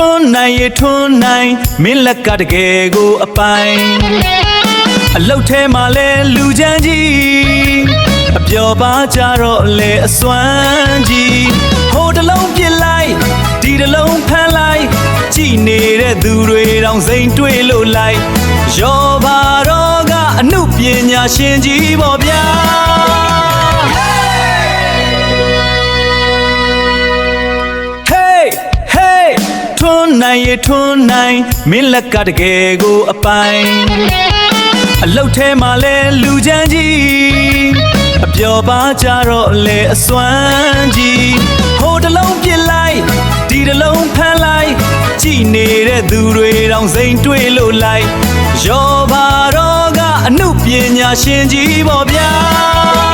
ထွန်းနိုင်ရထွန်းနိုင်မင်းလက်ကတကယ်ကိုအပိုင်အလုတ်ထဲမှာလဲလူချမ်းကြီးအပျော်ပါကြတော့လေအစွမ်းကြီးဟိုတလုံးပြစ်လိုက်ဒီတလုံးဖမ်းလိုက်ကြည်နေတဲ့သူတွေတောင်စိန်တွေးလို့လိုက်ရောပါတော့ကအမှုပညာရှင်ကြီးပေါ့ဗျာထွန်းနိုင်ရထွန်းနိုင်မင်းလက်ကတကယ်ကိုအပိုင်အလုတ်ထဲမှာလဲလူချမ်းကြီးအပျော်ပါကြတော့လေအစွမ်းကြီးဟိုတလုံးပြစ်လိုက်ဒီတလုံးဖမ်းလိုက်ကြည်နေတဲ့သူတွေတောင်စိန်တွေးလို့လိုက်ရောပါတော့ကအမှုပညာရှင်ကြီးပေါ့ဗျာ